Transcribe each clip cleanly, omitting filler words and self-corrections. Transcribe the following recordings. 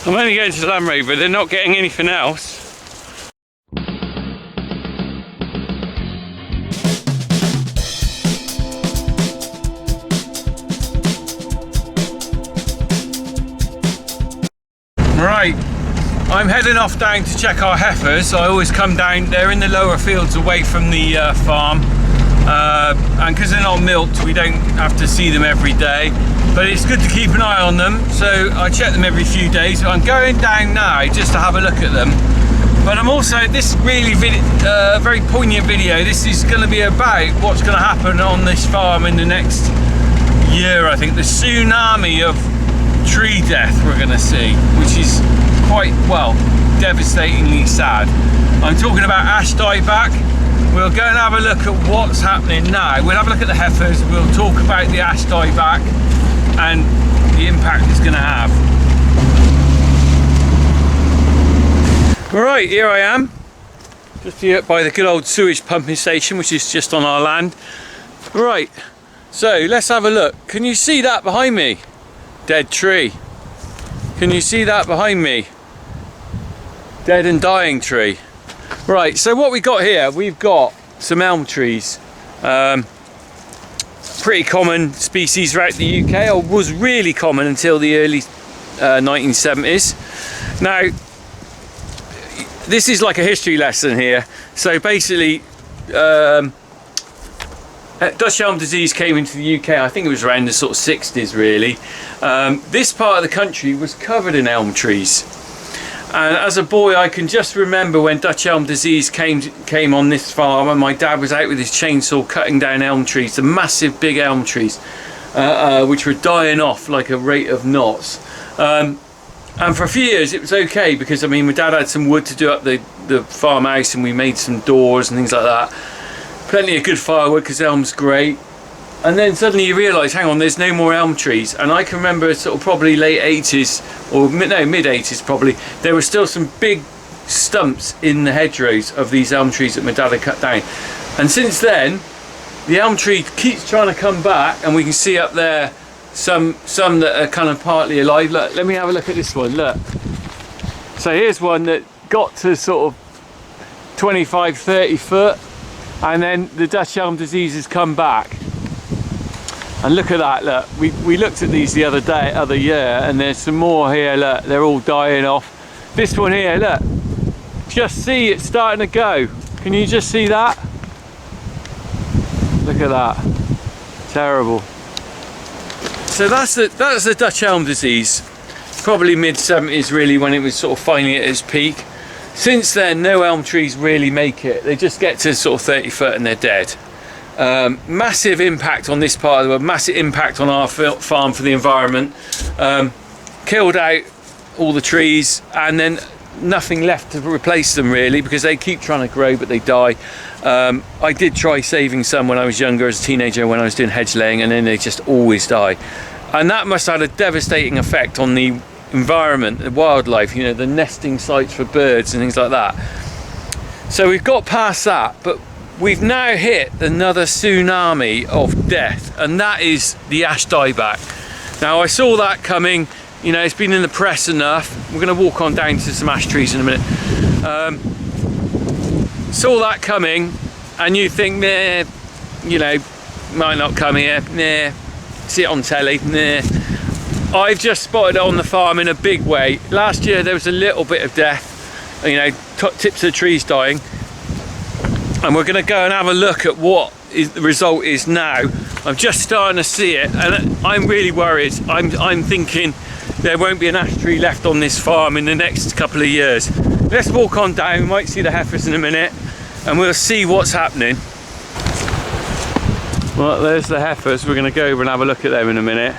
I'm only going to the Land Rover, they're not getting anything else. Right, I'm heading off down to check our heifers. I always come down, they're in the lower fields away from the farm, and because they're not milked we don't have to see them every day, but it's good to keep an eye on them, so I check them every few days. I'm going down now just to have a look at them, but I'm also, this really very poignant video, this is going to be about what's going to happen on this farm in the next year. I think the tsunami of tree death we're going to see, which is quite, well, devastatingly sad. I'm talking about ash dieback. We'll go and have a look at what's happening now. We'll have a look at the heifers, we'll talk about the ash dieback and the impact it's going to have. Right, here I am, just here by the good old sewage pumping station, which is just on our land. Right, so let's have a look. Can you see that behind me? Dead tree. Can you see that behind me? Dead and dying tree. Right, so what we got here, we've got some elm trees. Pretty common species throughout the UK, or was really common until the early 1970s. Now, this is like a history lesson here. So basically, Dutch elm disease came into the UK, I think it was around the sort of 60s really. This part of the country was covered in elm trees. And as a boy I can just remember when Dutch elm disease came on this farm, and my dad was out with his chainsaw cutting down elm trees, the massive big elm trees, which were dying off like a rate of knots. And for a few years it was okay, because I mean my dad had some wood to do up the farmhouse, and we made some doors and things like that. Plenty of good firewood because elm's great. And then suddenly you realise, hang on, there's no more elm trees. And I can remember sort of probably late 80s, or mid 80s probably, there were still some big stumps in the hedgerows of these elm trees that my dad had cut down. And since then, the elm tree keeps trying to come back, and we can see up there some that are kind of partly alive. Look, let me have a look at this one, look. So here's one that got to sort of 25, 30 foot. And then the Dutch elm disease has come back, and look at that. Look, we looked at these the other year, and there's some more here. Look, they're all dying off. This one here, look, just see it's starting to go. Can you just see that? Look at that, terrible. So that's the Dutch elm disease, probably mid 70s really, when it was sort of finally at its peak. Since then, no elm trees really make it. They just get to sort of 30 foot and they're dead. Massive impact on this part of the world, massive impact on our farm for the environment. Killed out all the trees, and then nothing left to replace them really, because they keep trying to grow but they die. I did try saving some when I was younger as a teenager, when I was doing hedge laying, and then they just always die. And that must have had a devastating effect on the environment, the wildlife, you know, the nesting sites for birds and things like that. So we've got past that, but we've now hit another tsunami of death, and that is the ash dieback. Now I saw that coming, you know, it's been in the press enough. We're going to walk on down to some ash trees in a minute. Saw that coming, and you think, nah, you know, might not come here, nah, see it on telly, nah. I've just spotted it on the farm in a big way. Last year there was a little bit of death, you know, tips of the trees dying, and we're going to go and have a look at what the result is now. I'm just starting to see it, and I'm really worried. I'm thinking there won't be an ash tree left on this farm in the next couple of years. Let's walk on down, we might see the heifers in a minute, and we'll see what's happening. Well, there's the heifers. We're going to go over and have a look at them in a minute.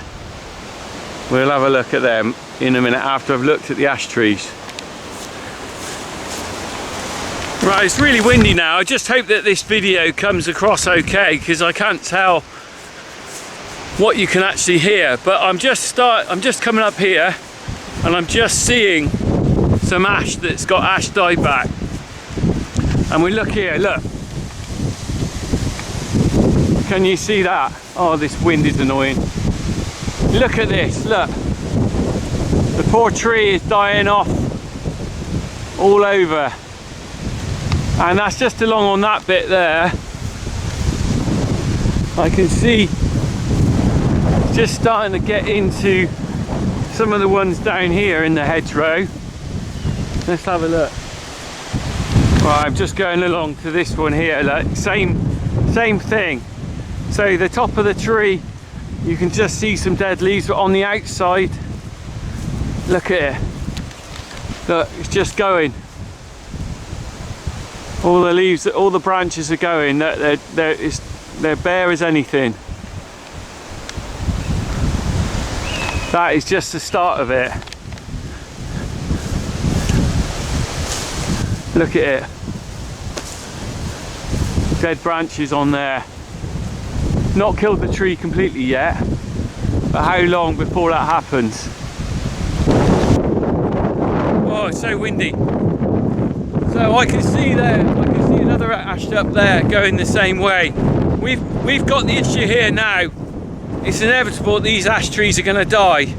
We'll have a look at them in a minute after I've looked at the ash trees. Right, it's really windy now. I just hope that this video comes across okay, because I can't tell what you can actually hear. But I'm just coming up here, and I'm just seeing some ash that's got ash dieback. And we look here, look. Can you see that? Oh, this wind is annoying. Look at this, look. The poor tree is dying off all over, and that's just along on that bit there. I can see it's just starting to get into some of the ones down here in the hedgerow. Let's have a look. Well, I'm just going along to this one here, like same thing. So the top of the tree, you can just see some dead leaves, but on the outside, look at it. Look, it's just going. All the leaves, all the branches are going. They're bare as anything. That is just the start of it. Look at it. Dead branches on there. Not killed the tree completely yet, but how long before that happens? Oh, it's so windy. So I can see there, I can see another ash up there going the same way. We've got the issue here now. It's inevitable these ash trees are going to die.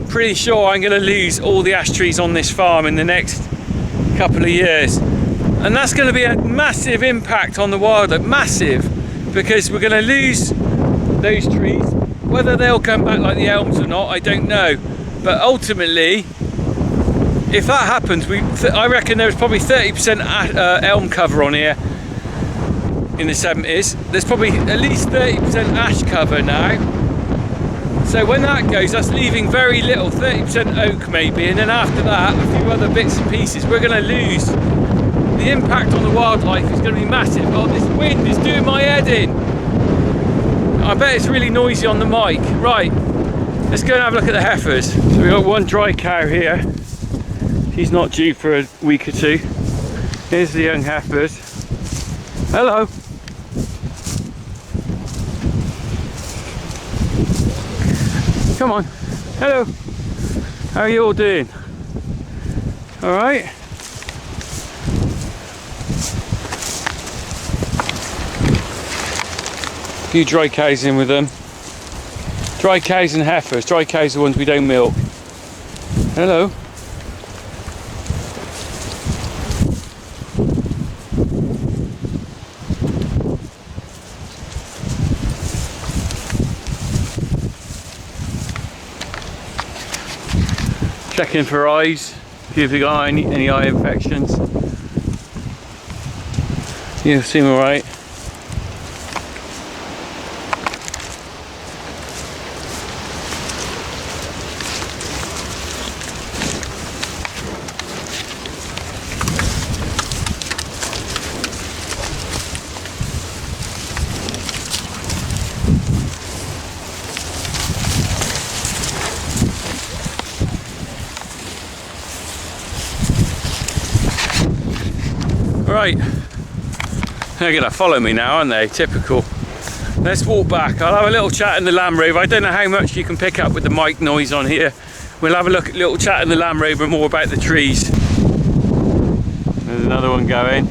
Pretty sure I'm going to lose all the ash trees on this farm in the next couple of years. And that's going to be a massive impact on the wildlife, massive, because we're going to lose those trees. Whether they'll come back like the elms or not, I don't know. But ultimately, if that happens, I reckon there's probably 30% elm cover on here in the 70s. There's probably at least 30% ash cover now. So when that goes, that's leaving very little, 30% oak maybe, and then after that, a few other bits and pieces. We're going to lose. The impact on the wildlife is going to be massive. Oh, this wind is doing my head in. I bet it's really noisy on the mic. Right, let's go and have a look at the heifers. So we've got one dry cow here. She's not due for a week or two. Here's the young heifers. Hello. Come on. Hello. How are you all doing? All right. A few dry cows in with them. Dry cows and heifers. Dry cows are the ones we don't milk. Hello. Checking for eyes, see if they got any eye infections. You seem alright. Right, they're going to follow me now, aren't they? Typical. Let's walk back. I'll have a little chat in the Land Rover. I don't know how much you can pick up with the mic noise on here. We'll have a little chat in the Land Rover more about the trees. There's another one going.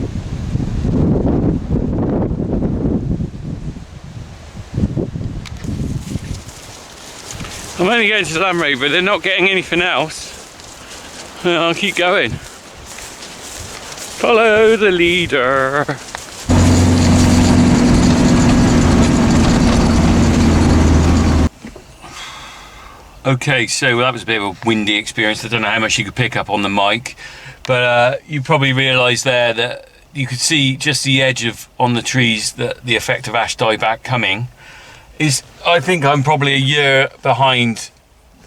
I'm only going to the Land Rover. They're not getting anything else. I'll keep going. Follow the leader. Okay, so that was a bit of a windy experience. I don't know how much you could pick up on the mic, but you probably realised there that you could see just the edge on the trees that the effect of ash dieback coming is. I think I'm probably a year behind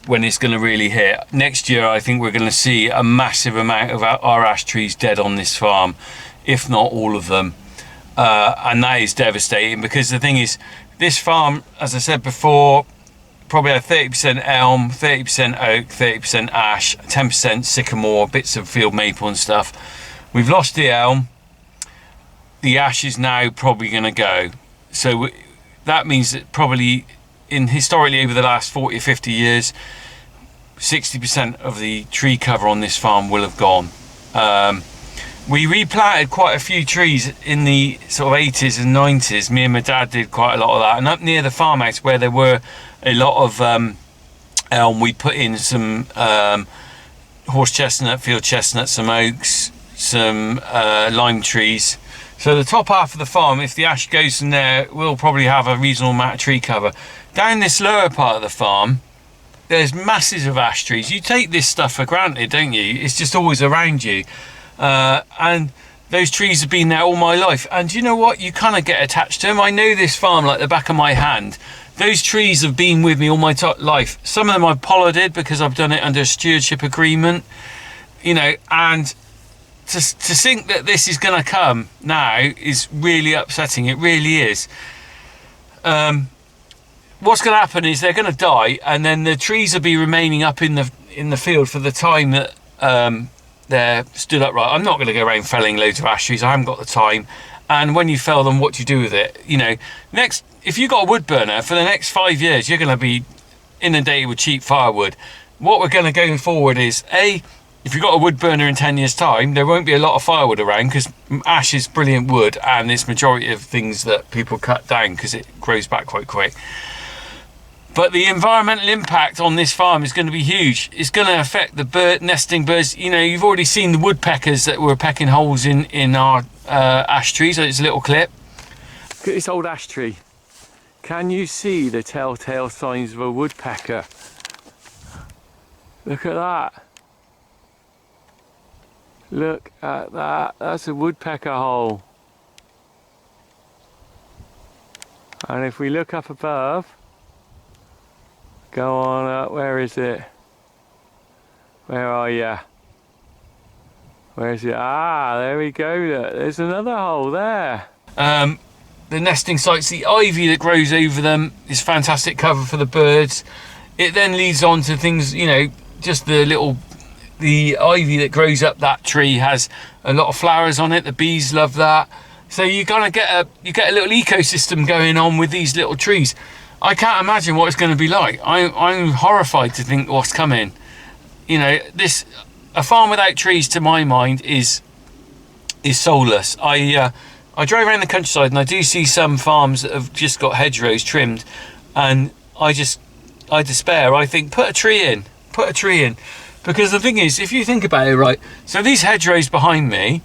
when it's going to really hit. Next year I think we're going to see a massive amount of our ash trees dead on this farm, if not all of them, and that is devastating, because the thing is, this farm, as I said before, probably had 30% elm, 30% oak, 30% ash, 10% sycamore, bits of field maple and stuff. We've lost the elm. The ash is now probably going to go, so that means that probably historically over the last 40 or 50 years, 60% of the tree cover on this farm will have gone. We replanted quite a few trees in the sort of 80s and 90s. Me and my dad did quite a lot of that, and up near the farmhouse where there were a lot of elm, we put in some horse chestnut, field chestnut, some oaks, some lime trees. So the top half of the farm, if the ash goes in there, we'll probably have a reasonable amount of tree cover. Down this lower part of the farm, there's masses of ash trees. You take this stuff for granted, don't you? It's just always around you. And those trees have been there all my life. And you know what? You kind of get attached to them. I know this farm like the back of my hand. Those trees have been with me all my life. Some of them I've pollarded because I've done it under a stewardship agreement, you know, and to think that this is going to come now is really upsetting. It really is. What's going to happen is they're going to die, and then the trees will be remaining up in the field for the time that they're stood upright. I'm not going to go around felling loads of ash trees. I haven't got the time. And when you fell them, what do you do with it? You know, if you've got a wood burner, for the next 5 years, you're going to be inundated with cheap firewood. What we're going to go forward is, if you've got a wood burner in 10 years' time, there won't be a lot of firewood around, because ash is brilliant wood, and it's majority of things that people cut down because it grows back quite quick. But the environmental impact on this farm is going to be huge. It's going to affect the nesting birds. You know, you've already seen the woodpeckers that were pecking holes in our ash trees. So it's a little clip. Look at this old ash tree. Can you see the telltale signs of a woodpecker? Look at that. Look at that. That's a woodpecker hole. And if we look up above, go on up, where is it? Where are you? Where is it? Ah, there we go, look, there's another hole there. The nesting sites, the ivy that grows over them is fantastic cover for the birds. It then leads on to things, you know, just the ivy that grows up that tree has a lot of flowers on it. The bees love that. So you kind of get a little ecosystem going on with these little trees. I can't imagine what it's going to be like. I'm horrified to think what's coming. You know, a farm without trees, to my mind, is soulless. I drive around the countryside and I do see some farms that have just got hedgerows trimmed, and I despair. I think, put a tree in, because the thing is, if you think about it, right, so these hedgerows behind me,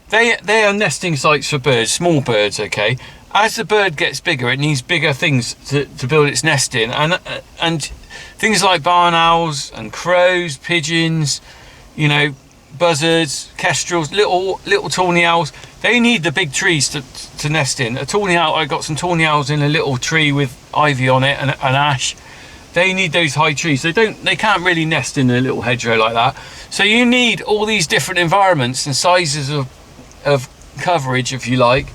they are nesting sites for birds, small birds, okay? As the bird gets bigger, it needs bigger things to build its nest in, and things like barn owls and crows, pigeons, you know, buzzards, kestrels, little tawny owls, they need the big trees to nest in. A tawny owl, I got some tawny owls in a little tree with ivy on it and ash. They need those high trees. They can't really nest in a little hedgerow like that. So you need all these different environments and sizes of coverage, if you like,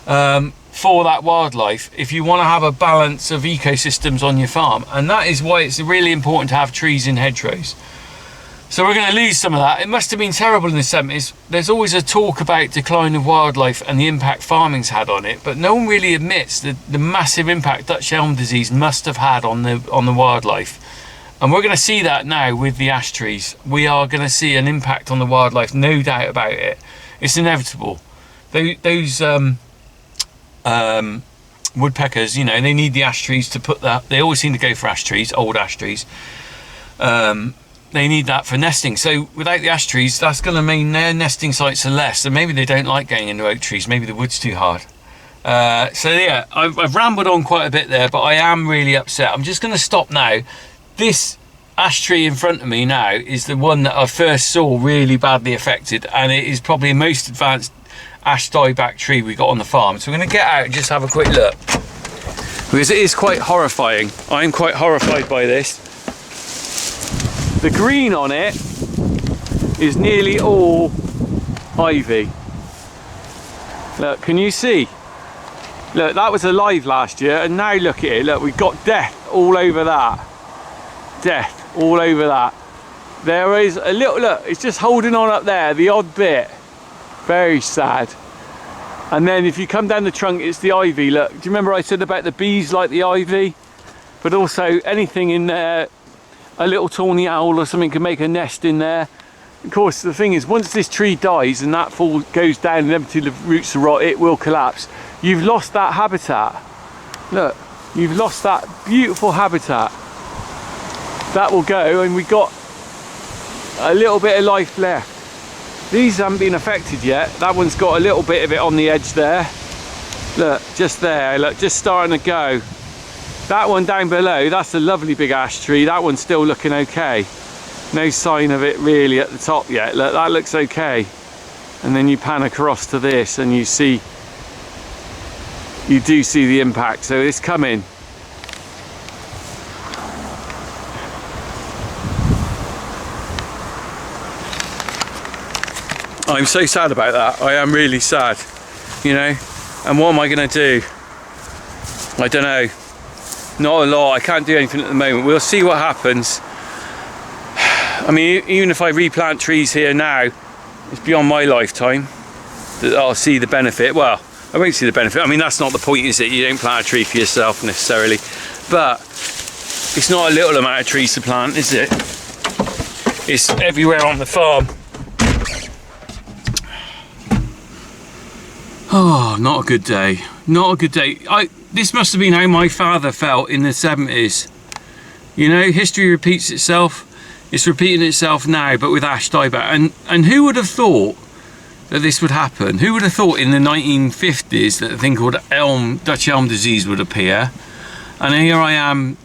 for that wildlife, if you want to have a balance of ecosystems on your farm. And that is why it's really important to have trees in hedgerows. So we're going to lose some of that. It must have been terrible in the 70s. There's always a talk about decline of wildlife and the impact farming's had on it, but no one really admits the massive impact Dutch elm disease must have had on the wildlife. And we're going to see that now with the ash trees. We are going to see an impact on the wildlife, no doubt about it. It's inevitable. Those woodpeckers, you know, they need the ash trees to put that. They always seem to go for ash trees, old ash trees. They need that for nesting. So without the ash trees, that's going to mean their nesting sites are less. And maybe they don't like going into oak trees. Maybe the wood's too hard. So yeah, I've rambled on quite a bit there, but I am really upset. I'm just going to stop now. This ash tree in front of me now is the one that I first saw really badly affected, and it is probably the most advanced ash dieback tree we got on the farm. So we're going to get out and just have a quick look, because it is quite horrifying. I'm quite horrified by this. The green on it is nearly all ivy. Look, can you see? Look, that was alive last year, and now look at it. Look, we've got death all over that. Death all over that. There is a little, look, it's just holding on up there, the odd bit. Very sad. And then if you come down the trunk, it's the ivy. Look, do you remember I said about the bees like the ivy? But also anything in there, a little tawny owl or something can make a nest in there. Of course, the thing is, once this tree dies and that fall goes down and empty the roots to rot, it will collapse. You've lost that habitat. Look, you've lost that beautiful habitat. that will go, and we got a little bit of life left. These haven't been affected yet. That one's got a little bit of it on the edge there. Look, just there, look, just starting to go. That one down below, that's a lovely big ash tree. That one's still looking okay. No sign of it really at the top yet. Look, that looks okay. And then you pan across to this and you do see the impact. So it's coming. I'm so sad about that. I am really sad, you know. And what am I going to do? I don't know. Not a lot. I can't do anything at the moment. We'll see what happens. I mean, even if I replant trees here now, it's beyond my lifetime that I'll see the benefit. Well, I won't see the benefit. I mean, that's not the point, is it? You don't plant a tree for yourself necessarily. But it's not a little amount of trees to plant, is it? It's everywhere on the farm. Oh, not a good day. Not a good day. This must have been how my father felt in the 70s. You know, history repeats itself. It's repeating itself now, but with ash dieback. And who would have thought that this would happen? Who would have thought in the 1950s that a thing called Dutch elm disease would appear? And here I am,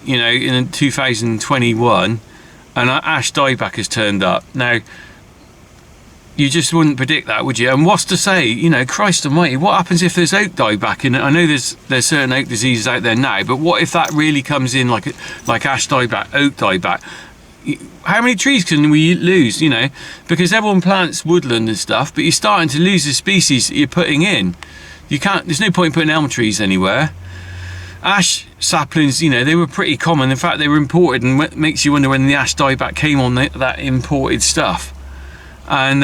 you know, in 2021, and ash dieback has turned up. Now, you just wouldn't predict that, would you? And what's to say, you know, Christ almighty, what happens if there's oak dieback in it? I know there's certain oak diseases out there now, but what if that really comes in like ash dieback, oak dieback? How many trees can we lose, you know? Because everyone plants woodland and stuff, but you're starting to lose the species that you're putting in. You can't, there's no point in putting elm trees anywhere. Ash saplings, you know, they were pretty common. In fact, they were imported, and it makes you wonder when the ash dieback came on that imported stuff. And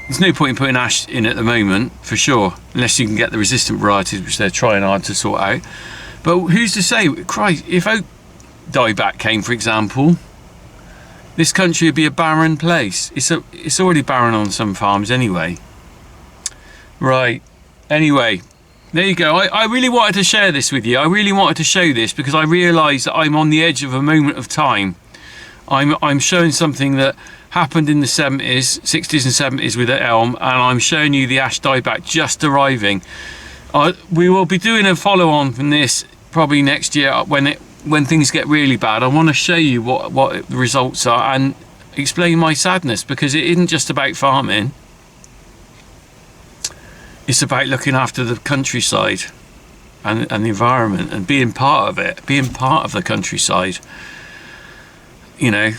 there's no point in putting ash in at the moment, for sure, unless you can get the resistant varieties, which they're trying hard to sort out. But who's to say, Christ, if oak dieback came, for example, this country would be a barren place. It's already barren on some farms anyway. Right, anyway, there you go. I really wanted to share this with you. I really wanted to show this because I realised that I'm on the edge of a moment of time. I'm showing something that happened in the 60s and 70s with the elm, and I'm showing you the ash dieback just arriving. We will be doing a follow-on from this probably next year when things get really bad. I want to show you what the results are and explain my sadness, because it isn't just about farming. It's about looking after the countryside and the environment and being part of it, being part of the countryside, you know,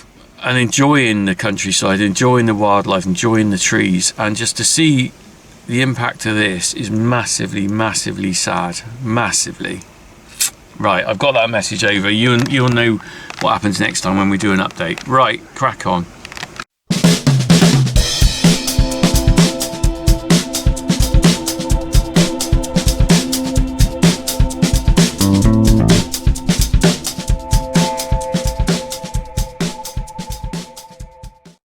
and enjoying the countryside, enjoying the wildlife, enjoying the trees. And just to see the impact of this is massively, massively sad, massively. Right, I've got that message over. You'll know what happens next time when we do an update. Right, crack on.